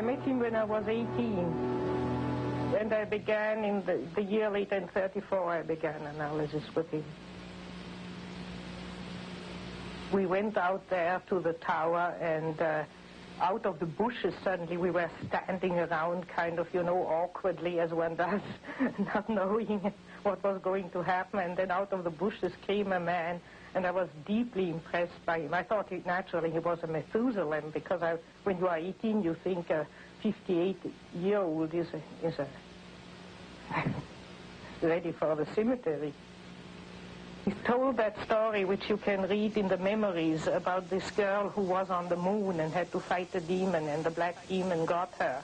met him when I was 18. And I began in the year later, in 1934, I began analysis with him. We went out there to the tower, and out of the bushes suddenly we were standing around kind of, awkwardly as one does, not knowing what was going to happen. And then out of the bushes came a man, and I was deeply impressed by him. I thought naturally he was a Methuselah, because when you are 18 you think a 58-year-old is ready for the cemetery. He told that story, which you can read in the memories, about this girl who was on the moon and had to fight a demon, and the black demon got her.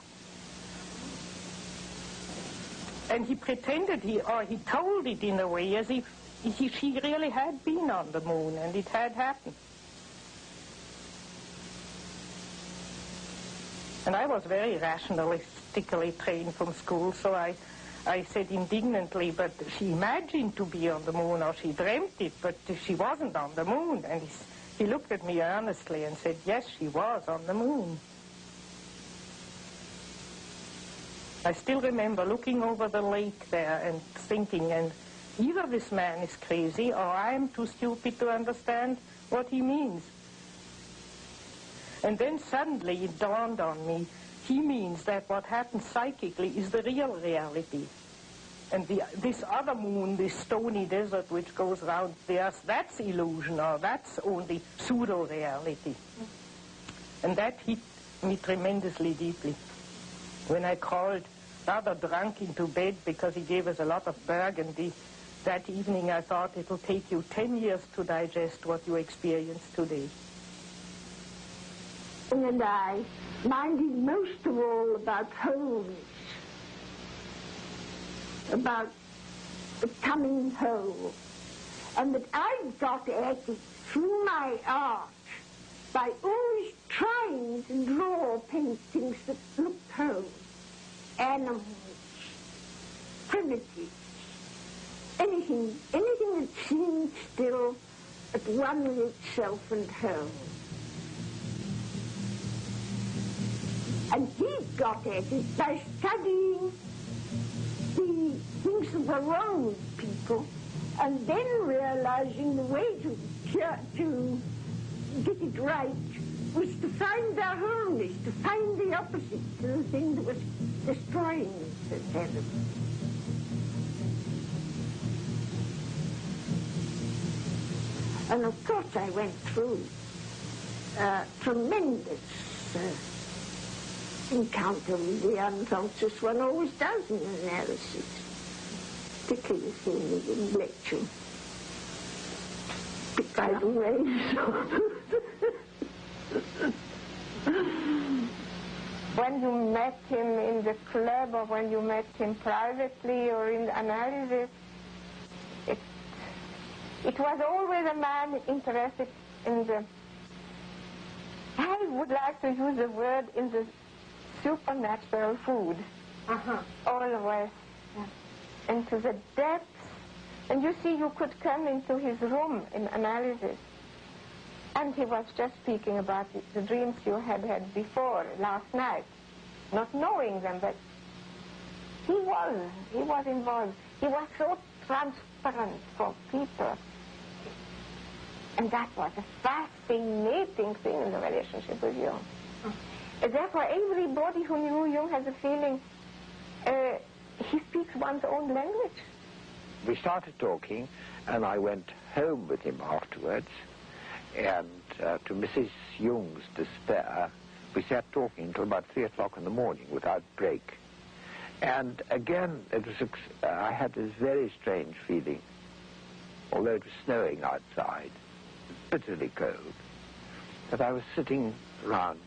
And he pretended, he told it in a way as if she really had been on the moon, and it had happened. And I was very rationalistically trained from school, so I said indignantly, but she imagined to be on the moon, or she dreamt it, but she wasn't on the moon. And he looked at me earnestly and said, yes, she was on the moon. I still remember looking over the lake there and thinking, and either this man is crazy or I am too stupid to understand what he means. And then suddenly it dawned on me, he means that what happens psychically is the real reality. And this other moon, this stony desert which goes around the earth, that's illusion, or that's only pseudo-reality. And that hit me tremendously deeply. When I crawled rather drunk into bed because he gave us a lot of Burgundy, that evening I thought it will take you 10 years to digest what you experience today. And I minded most of all about wholeness, about becoming whole, and that I got at it through my art by always trying to draw paintings that looked whole, animals, primitives, anything that seemed still at one with itself and whole. And he got at it by studying the things that were wrong with people, and then realizing the way to get it right was to find their wholeness, to find the opposite to the thing that was destroying them. And of course I went through tremendous encounter with the unconscious, one always does in analysis, particularly the thing of intellectual. By the way, when you met him in the club, or when you met him privately or in the analysis, it was always a man interested in the, I would like to use the word, in the supernatural food. Always. Yeah. And to the depths. And you see, you could come into his room in analysis, and he was just speaking about the dreams you had before, last night, not knowing them, but he was involved. He was so transparent for people. And that was a fascinating thing in the relationship with Jung. Therefore, everybody who knew Jung has a feeling he speaks one's own language. We started talking, and I went home with him afterwards, and to Mrs. Jung's despair, we sat talking until about 3 o'clock in the morning without break. And again, I had this very strange feeling, although it was snowing outside, bitterly cold, that I was sitting round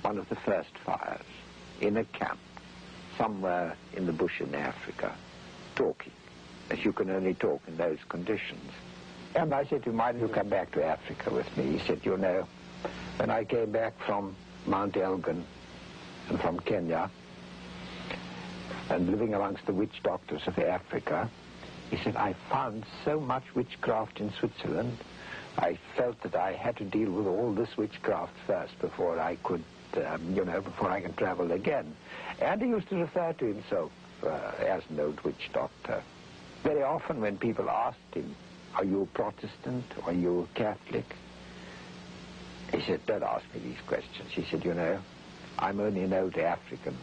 one of the first fires in a camp somewhere in the bush in Africa, talking, as you can only talk in those conditions. And I said to him, why don't you come back to Africa with me? He said, you know, when I came back from Mount Elgon and from Kenya and living amongst the witch doctors of Africa, he said, I found so much witchcraft in Switzerland, I felt that I had to deal with all this witchcraft first before I could before I can travel again. And he used to refer to himself as an old witch doctor. Very often when people asked him, are you a Protestant? Are you a Catholic? He said, don't ask me these questions. He said, I'm only an old African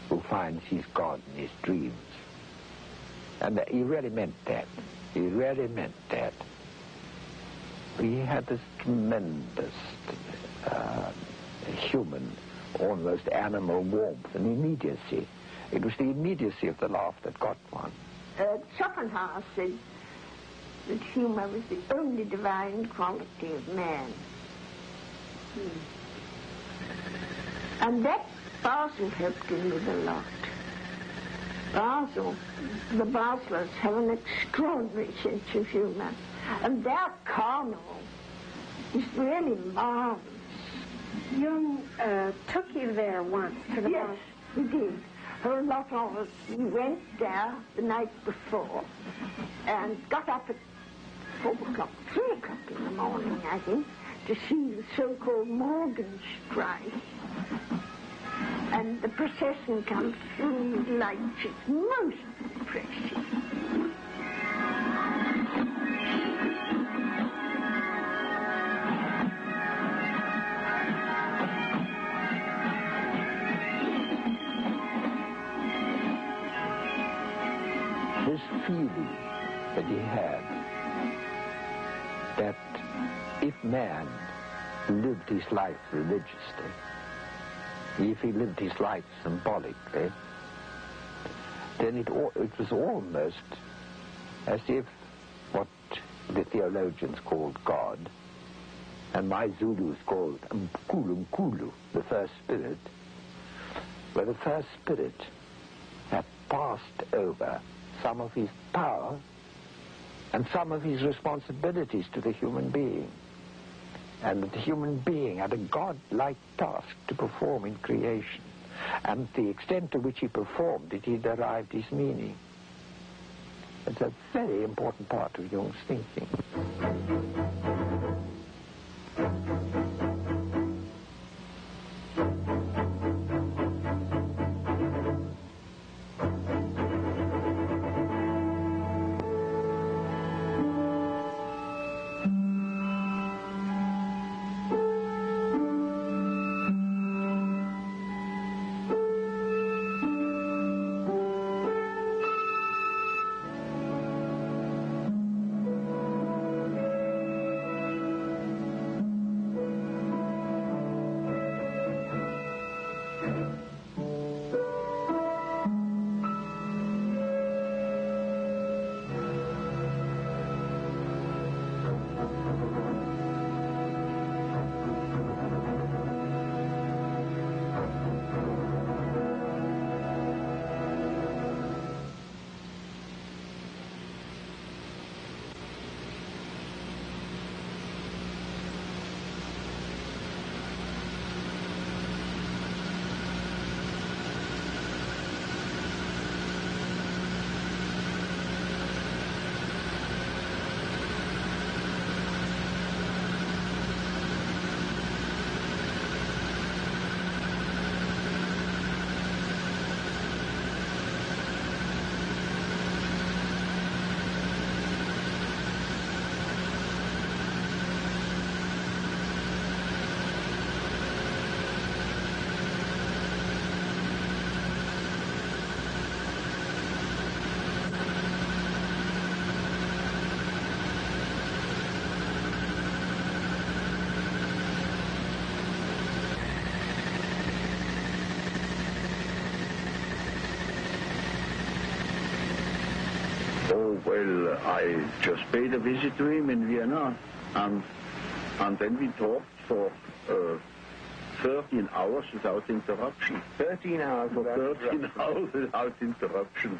who finds his God in his dreams. And he really meant that. He really meant that. He had this tremendous human, almost animal warmth and immediacy. It was the immediacy of the laugh that got one. Schopenhauer said that humor was the only divine quality of man. And that Basel helped him with a lot. The Baselers have an extraordinary sense of humor. And their carnival is really marvelous. Jung took you there once to the Yes, he did. A lot of us, we went there the night before and got up at 4 o'clock, 3 o'clock in the morning, I think, to see the so-called Morgenstreich. And the procession comes through with lights. It's most impressive. This feeling that he had that if man lived his life religiously, if he lived his life symbolically, then it was almost as if what the theologians called God, and my Zulus called Nkulunkulu, the first spirit, where the first spirit had passed over some of his power and some of his responsibilities to the human being. And that the human being had a God-like task to perform in creation. And the extent to which he performed it, he derived his meaning. It's a very important part of Jung's thinking. Well, I just paid a visit to him in Vienna, and then we talked for 13 hours without interruption. 13 hours without 13 hours without interruption.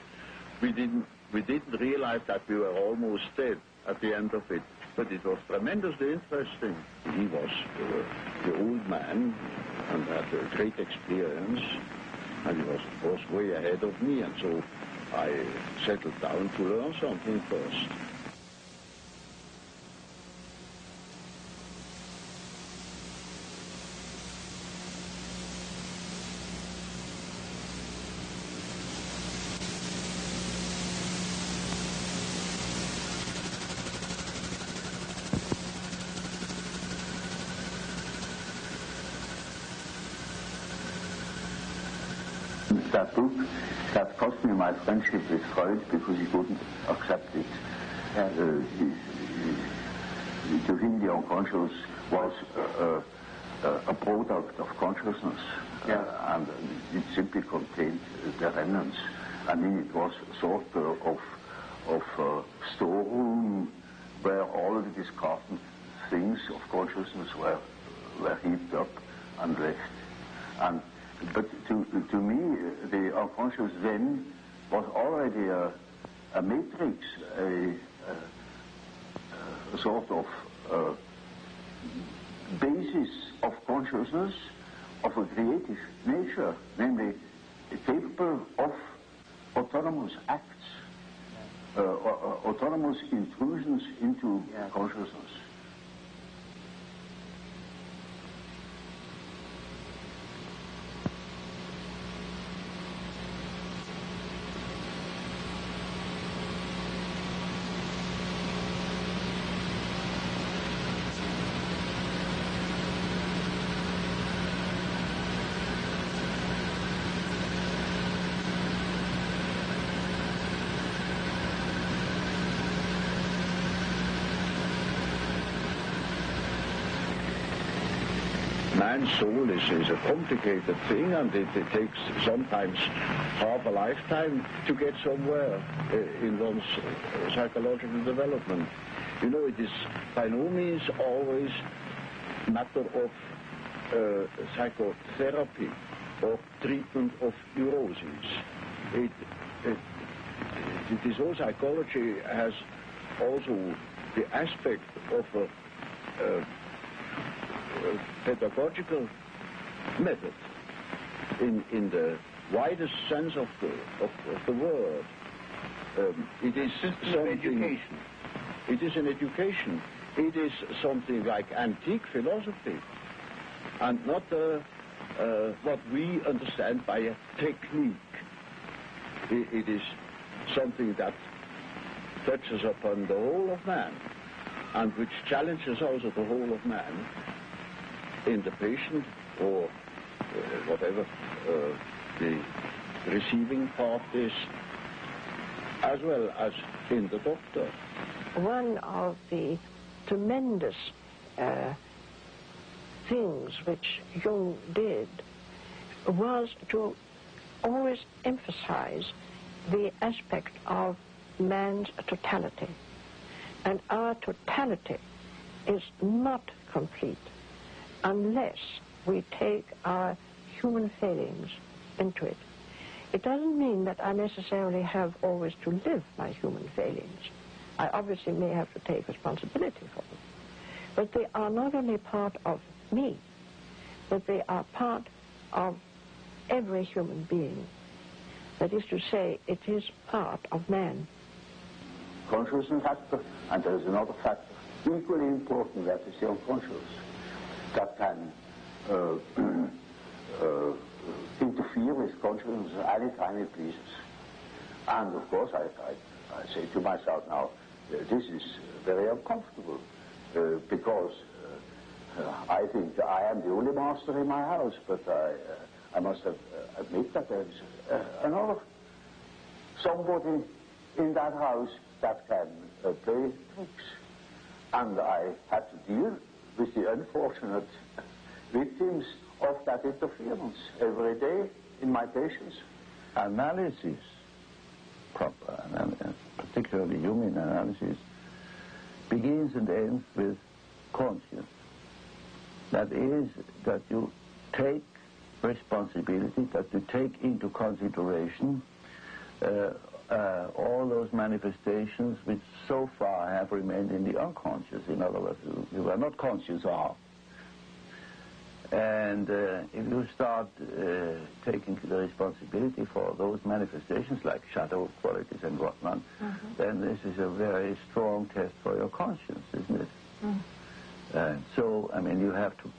We didn't realize that we were almost dead at the end of it, but it was tremendously interesting. He was the old man and had a great experience, and he was, of course, way ahead of me, and so I settled down to learn something first. That book, that cost me my friendship with Freud because he wouldn't accept it. To him, the unconscious was a product of consciousness, and it simply contained the remnants. I mean, it was sort of storeroom where all the discarded things of consciousness were heaped up and left. But to me, the unconscious then was already a matrix, a sort of basis of consciousness of a creative nature, namely capable of autonomous acts, autonomous intrusions into consciousness. Man's soul is a complicated thing, and it takes sometimes half a lifetime to get somewhere in one's psychological development. You know, it is by no means always a matter of psychotherapy or treatment of neuroses. It is all psychology has also the aspect of a pedagogical method in the widest sense of the word. It is something. It is an education. It is something like antique philosophy, and not what we understand by a technique. It is something that touches upon the whole of man, and which challenges also the whole of man in the patient or whatever the receiving part is, as well as in the doctor. One of the tremendous things which Jung did was to always emphasize the aspect of man's totality. And our totality is not complete unless we take our human failings into it. It doesn't mean that I necessarily have always to live my human failings. I obviously may have to take responsibility for them. But they are not only part of me, but they are part of every human being. That is to say, it is part of man. Consciousness factor, and there is another factor equally important, that is the unconscious, that can interfere with consciousness any time it pleases. And of course I say to myself now, this is very uncomfortable because I think I am the only master in my house, but I must admit that there is another somebody in that house that can play tricks. And I had to deal with the unfortunate victims of that interference every day in my patients. Analysis, proper analysis, particularly Jungian analysis, begins and ends with conscience. That is, that you take responsibility, that you take into consideration all those manifestations which so far have remained in the unconscious. In other words, you are not conscious of. And if you start taking the responsibility for those manifestations, like shadow qualities and whatnot, then this is a very strong test for your conscience, isn't it? So, I mean, you have to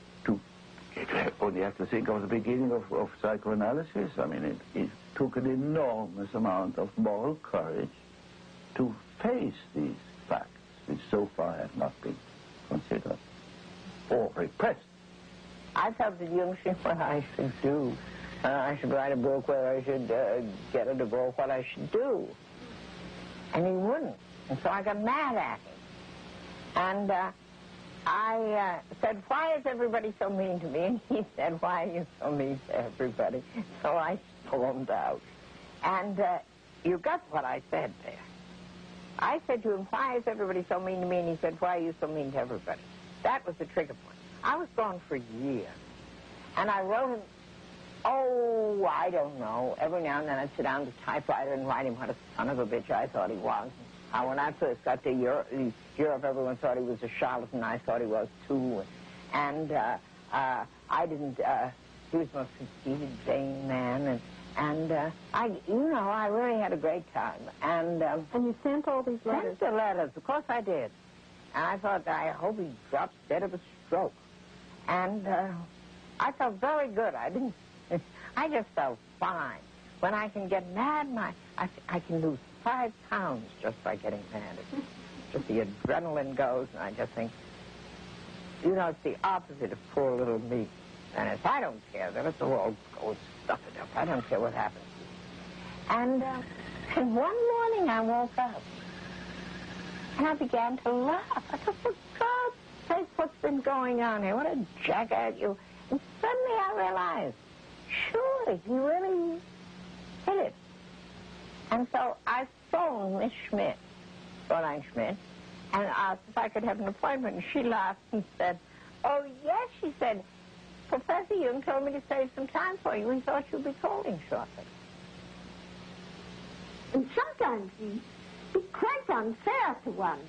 only have to think of the beginning of psychoanalysis. I mean, it took an enormous amount of moral courage to face these facts, which so far have not been considered or repressed. I felt that Jung said what I should do. I should write a book where I should get a divorce, what I should do. And he wouldn't. And so I got mad at him. And I said, why is everybody so mean to me? And he said, why are you so mean to everybody? So I stormed out. And you got what I said there. I said to him, why is everybody so mean to me? And he said, why are you so mean to everybody? That was the trigger point. I was gone for years. And I wrote him, oh, I don't know. Every now and then I'd sit down at the typewriter and write him what a son of a bitch I thought he was. How when I first got to Europe, everyone thought he was a charlatan. I thought he was, too. And I didn't, he was the most conceited, vain man. And I really had a great time. And you sent all these letters? Sent the letters. Of course I did. And I thought, I hope he drops dead of a stroke. And I felt very good. I just felt fine. When I can get mad, I can lose 5 pounds just by getting mad. Just the adrenaline goes, and I just think, it's the opposite of poor little me. And if I don't care, then it's all go stuff it up. I don't care what happens. And one morning I woke up, and I began to laugh. I thought, for God's sake, what's been going on here? What a jackass you. And suddenly I realized, surely he really hit it. And so I phoned Miss Schmidt, Fräulein Schmidt, and asked if I could have an appointment. And she laughed and said, oh, yes, she said, Professor Jung told me to save some time for you. He thought you'd be calling shortly. And sometimes he'd be quite unfair to one.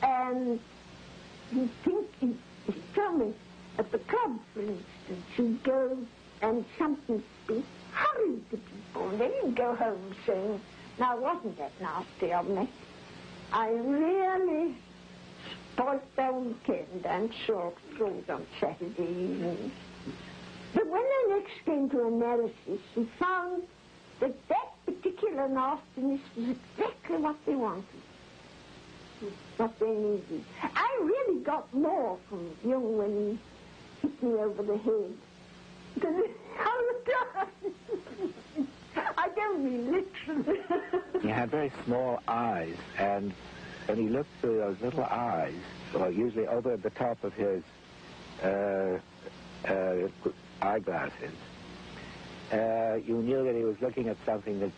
And he'd tell me, at the club, for instance, he'd go and something be hurried to people. And then he'd go home saying, now, wasn't that nasty of me? I really spoiled their weekend and saw through on Saturday evening. But when I next came to analysis, he found that particular nastiness was exactly what they wanted, what they needed. I really got more from Jung when he hit me over the head than other times. I don't mean literally. He had very small eyes, and when he looked through those little eyes, or usually over the top of his eyeglasses, you knew that he was looking at something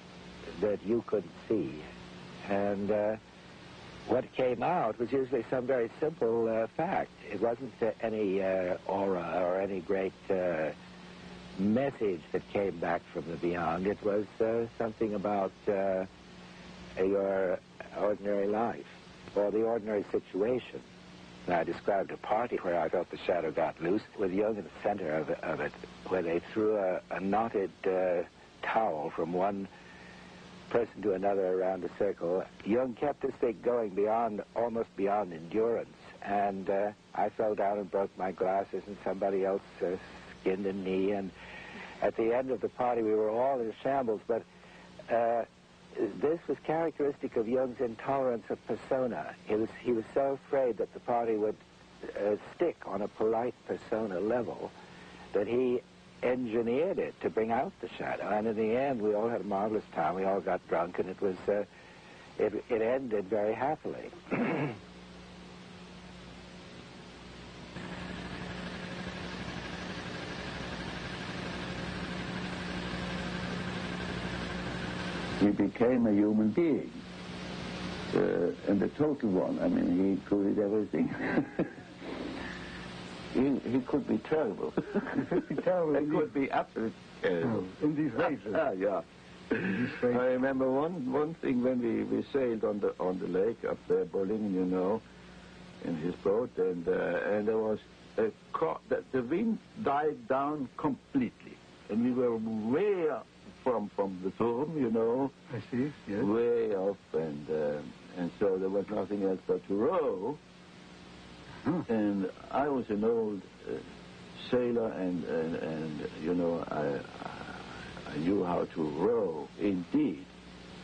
that you couldn't see. And what came out was usually some very simple fact. It wasn't any aura or any great message that came back from the beyond. It was something about your ordinary life or the ordinary situation. And I described a party where I felt the shadow got loose with Jung in the center of it, where they threw a knotted towel from one person to another around a circle. Jung kept this thing going almost beyond endurance. And I fell down and broke my glasses, and somebody else skinned a knee. And at the end of the party, we were all in shambles. But this was characteristic of Jung's intolerance of persona. He was so afraid that the party would stick on a polite persona level that he engineered it to bring out the shadow. And in the end, we all had a marvelous time. We all got drunk, and it was it ended very happily. He became a human being, and a total one. I mean, he included everything. he could be terrible. He could be terrible. He could be absolutely terrible. In these ways. Yeah. I remember one thing when we sailed on the lake up there, Berlin, you know, in his boat, and there was the wind died down completely, and we were way up from the Turm, you know. I see, yes. Way up, and so there was nothing else but to row. And I was an old sailor, and you know, I knew how to row, indeed,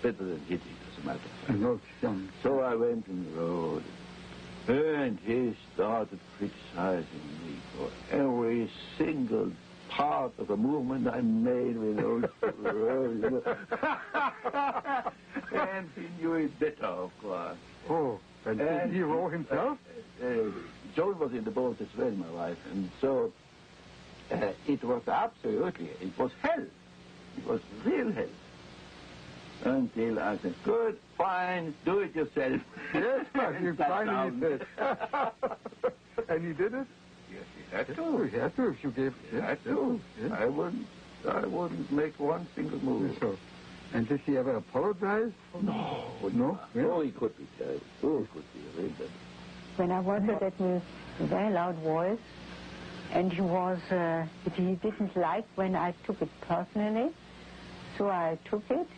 better than hitting, as a matter of fact. So I went and rowed, and he started criticizing me for every single part of a movement I made with those words. And he knew it better, of course. Oh, and he row himself? Joan was in the boat as well, my wife, and so it was absolutely, it was hell. It was real hell. Until I said, good, fine, do it yourself. Yes, but you finally did. And he did it? Yes, he had to. He had to if you gave... He had to. Yes. I wouldn't make one single move. So, and did he ever apologize? No. No? Yeah. Oh, he could be terrible. Oh, he could be really bad. When I wanted that with a very loud voice, and he didn't like when I took it personally, so I took it,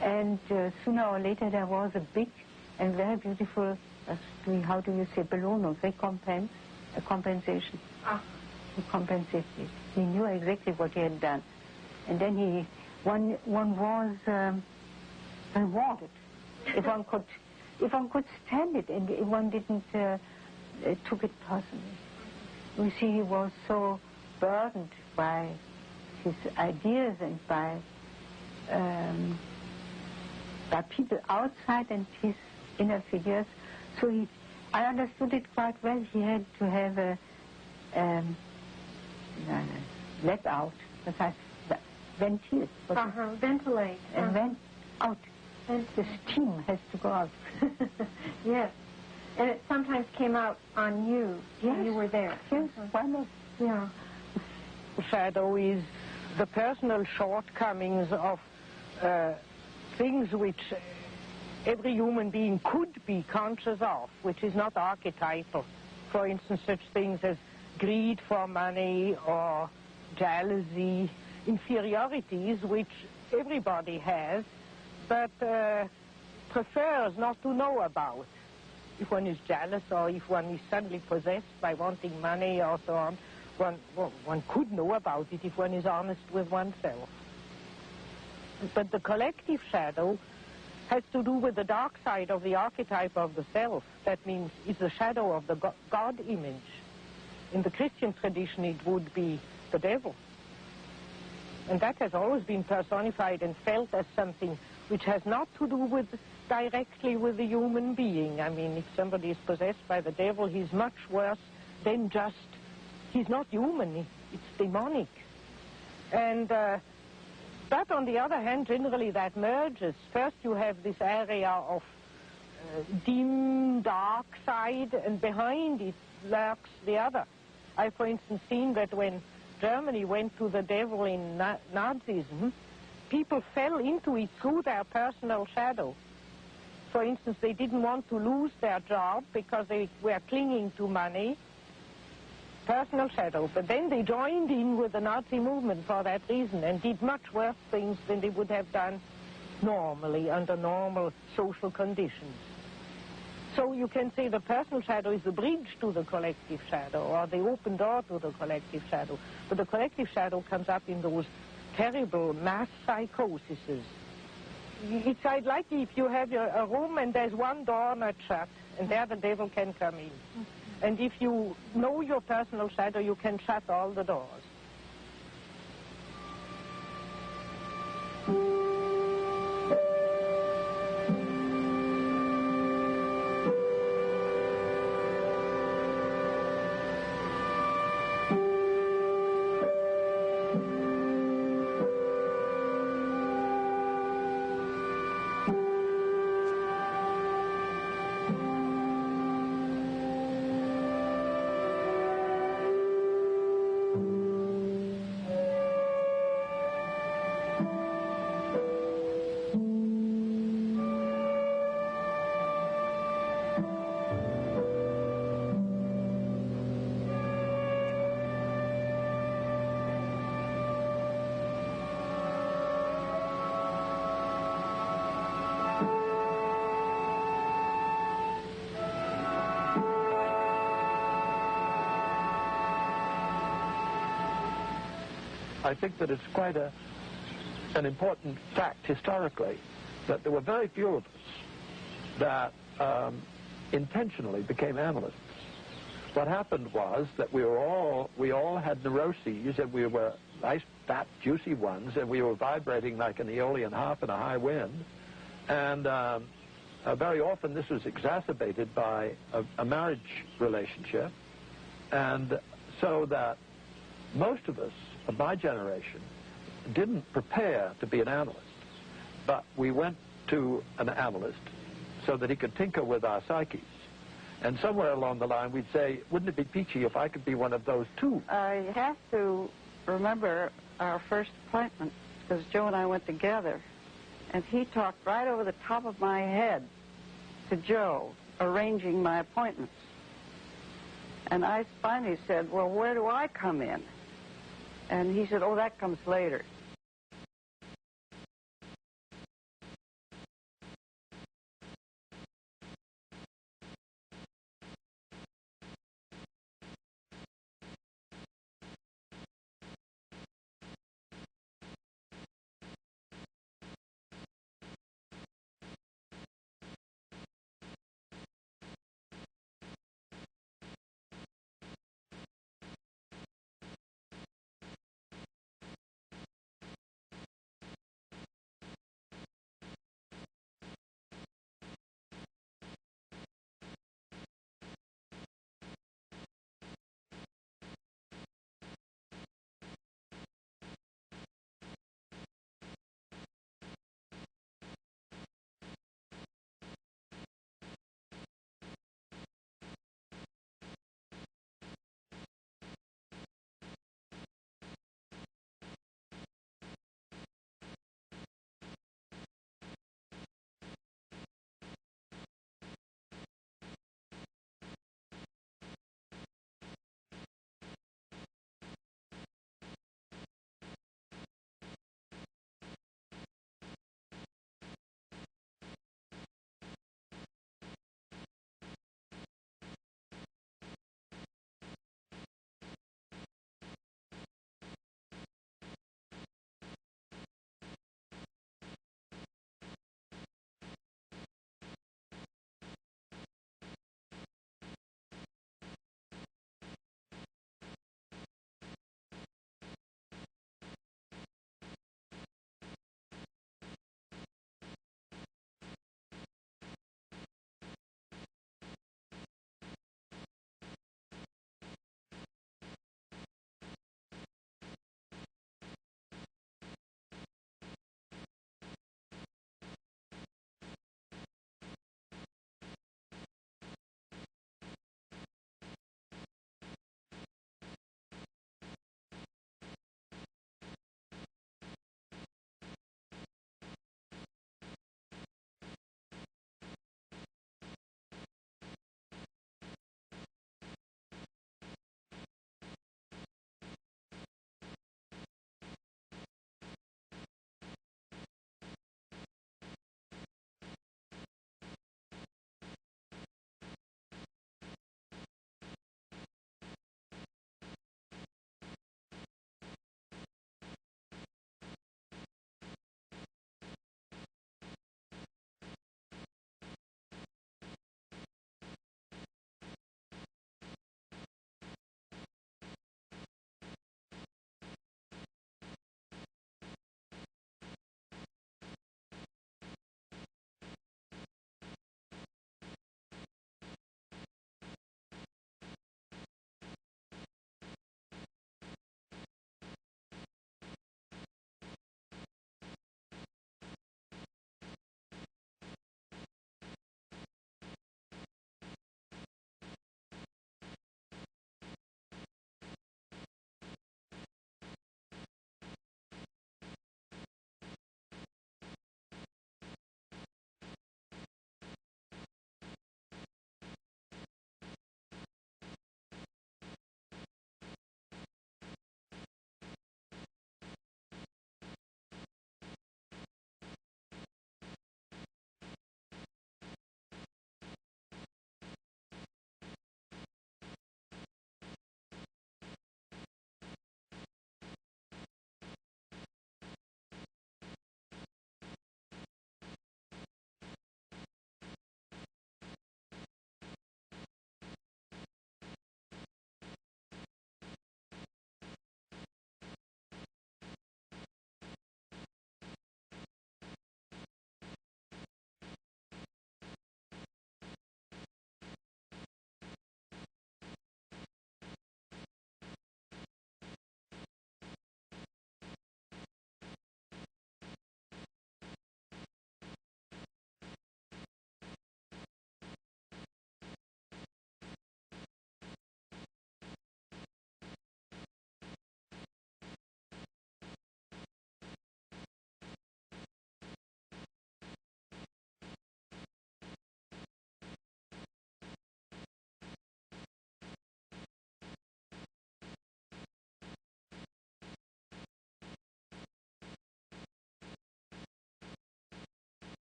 and sooner or later there was a big and very beautiful, how do you say, belohnung, recompense, a compensation. He compensated. He knew exactly what he had done. And then one was rewarded. If one could stand it, and if one didn't took it personally. You see, he was so burdened by his ideas and by people outside and his inner figures. So I understood it quite well. He had to have a let out, ventil. Ventilate. And then out. The steam has to go out. Yes. And it sometimes came out on you when you were there. Yes, why not? Yeah. Shadow is the personal shortcomings of things which every human being could be conscious of, which is not archetypal. For instance, such things as greed for money or jealousy, inferiorities which everybody has, but prefers not to know about. If one is jealous or if one is suddenly possessed by wanting money or so on, one could know about it if one is honest with oneself. But the collective shadow has to do with the dark side of the archetype of the self. That means it's the shadow of the God image. In the Christian tradition, it would be the devil. And that has always been personified and felt as something which has not to do directly with the human being. I mean, if somebody is possessed by the devil, he's much worse than just, he's not human, it's demonic. And, but on the other hand, generally that merges. First you have this area of dim, dark side, and behind it lurks the other. I, for instance, seen that when Germany went to the devil in Nazism, people fell into it through their personal shadow. For instance, they didn't want to lose their job because they were clinging to money, personal shadow. But then they joined in with the Nazi movement for that reason and did much worse things than they would have done normally under normal social conditions. So you can say the personal shadow is the bridge to the collective shadow, or the open door to the collective shadow. But the collective shadow comes up in those terrible mass psychoses. It's like if you have a room and there's one door not shut, and there the devil can come in. And if you know your personal shadow, you can shut all the doors. I think that it's quite an important fact historically that there were very few of us that intentionally became analysts. what happened was that we all had neuroses, and we were nice, fat, juicy ones, and we were vibrating like an Aeolian harp in a high wind. And very often this was exacerbated by a marriage relationship. And so that most of us of my generation didn't prepare to be an analyst, but we went to an analyst so that he could tinker with our psyches. And somewhere along the line we'd say, wouldn't it be peachy if I could be one of those too? I have to remember our first appointment, because Joe and I went together, and he talked right over the top of my head to Joe, arranging my appointments. And I finally said, well, where do I come in? And he said, oh, that comes later.